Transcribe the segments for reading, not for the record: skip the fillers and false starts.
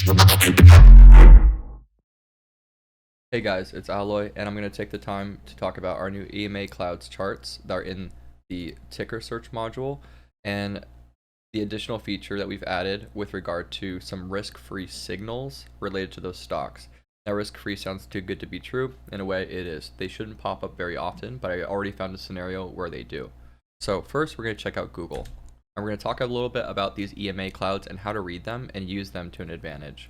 Hey guys, it's Alloy, and I'm going to take the time to talk about our new EMA Clouds charts that are in the ticker search module and the additional feature that we've added with regard to some risk-free signals related to those stocks. Now, risk-free sounds too good to be true. In a way, it is. They shouldn't pop up very often, but I already found a scenario where they do. So first, we're going to check out Google. And we're going to talk a little bit about these EMA Clouds and how to read them and use them to an advantage.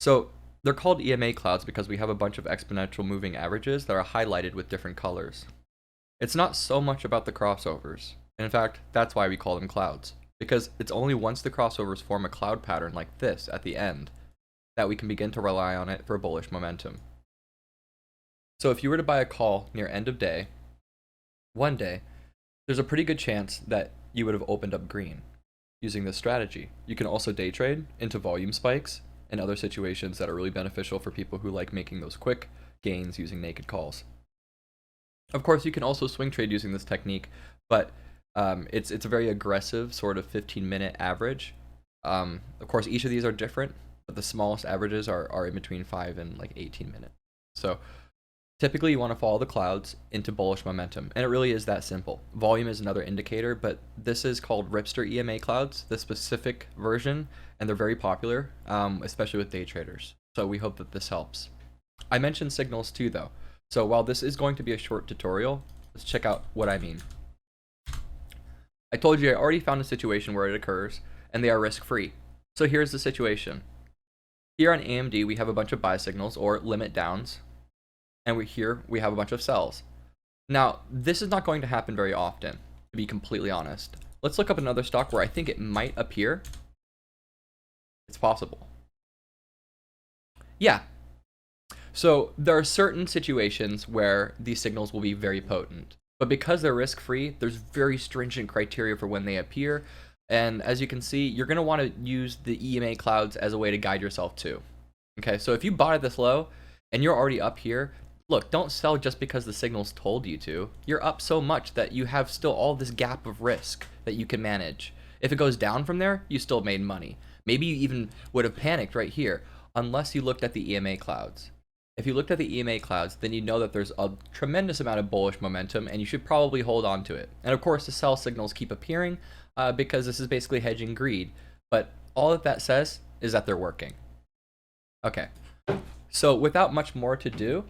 So they're called EMA clouds because we have a bunch of exponential moving averages that are highlighted with different colors. It's not so much about the crossovers. In fact, that's why we call them clouds, because it's only once the crossovers form a cloud pattern like this at the end that we can begin to rely on it for bullish momentum. So if you were to buy a call near end of day, one day, there's a pretty good chance that you would have opened up green using this strategy. You can also day trade into volume spikes and other situations that are really beneficial for people who like making those quick gains using naked calls. Of course, you can also swing trade using this technique, but it's a very aggressive sort of 15-minute average. Of course, each of these are different, but the smallest averages are in between 5 and like 18 minutes. So typically you want to follow the clouds into bullish momentum, and it really is that simple. Volume is another indicator, but this is called Ripster EMA clouds, the specific version, and they're very popular, especially with day traders. So we hope that this helps. I mentioned signals too, though. So while this is going to be a short tutorial, let's check out what I mean. I told you I already found a situation where it occurs, and they are risk-free. So here's the situation. Here on AMD, we have a bunch of buy signals, or limit downs, and here we have a bunch of sells. Now, this is not going to happen very often, to be completely honest. Let's look up another stock where I think it might appear. It's possible. Yeah. So there are certain situations where these signals will be very potent, but because they're risk-free, there's very stringent criteria for when they appear. And as you can see, you're going to want to use the EMA clouds as a way to guide yourself too. Okay, so if you bought it this low and you're already up here, look, don't sell just because the signals told you to. You're up so much that you have still all this gap of risk that you can manage. If it goes down from there, you still made money. Maybe you even would have panicked right here, unless you looked at the EMA clouds. If you looked at the EMA clouds, then you know that there's a tremendous amount of bullish momentum, and you should probably hold on to it. And of course, the sell signals keep appearing because this is basically hedging greed. But all that says is that they're working. Okay, so without much more to do,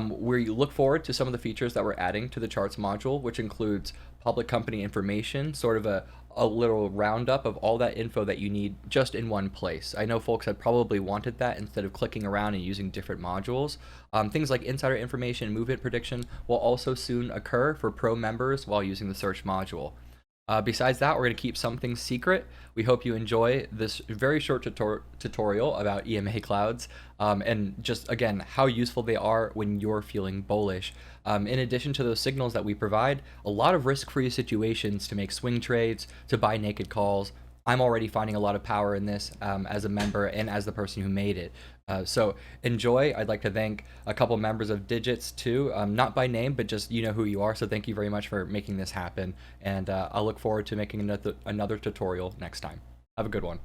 we look forward to some of the features that we're adding to the charts module, which includes public company information, sort of a little roundup of all that info that you need just in one place. I know folks had probably wanted that instead of clicking around and using different modules. Things like insider information and movement prediction will also soon occur for pro members while using the search module. Besides that, we're going to keep some things secret. We hope you enjoy this very short tutorial about EMA clouds and just, again, how useful they are when you're feeling bullish. In addition to those signals that we provide, a lot of risk-free situations to make swing trades, to buy naked calls. I'm already finding a lot of power in this as a member and as the person who made it. So enjoy. I'd like to thank a couple members of Digits too, not by name, but just you know who you are. So thank you very much for making this happen. And I'll look forward to making another tutorial next time. Have a good one.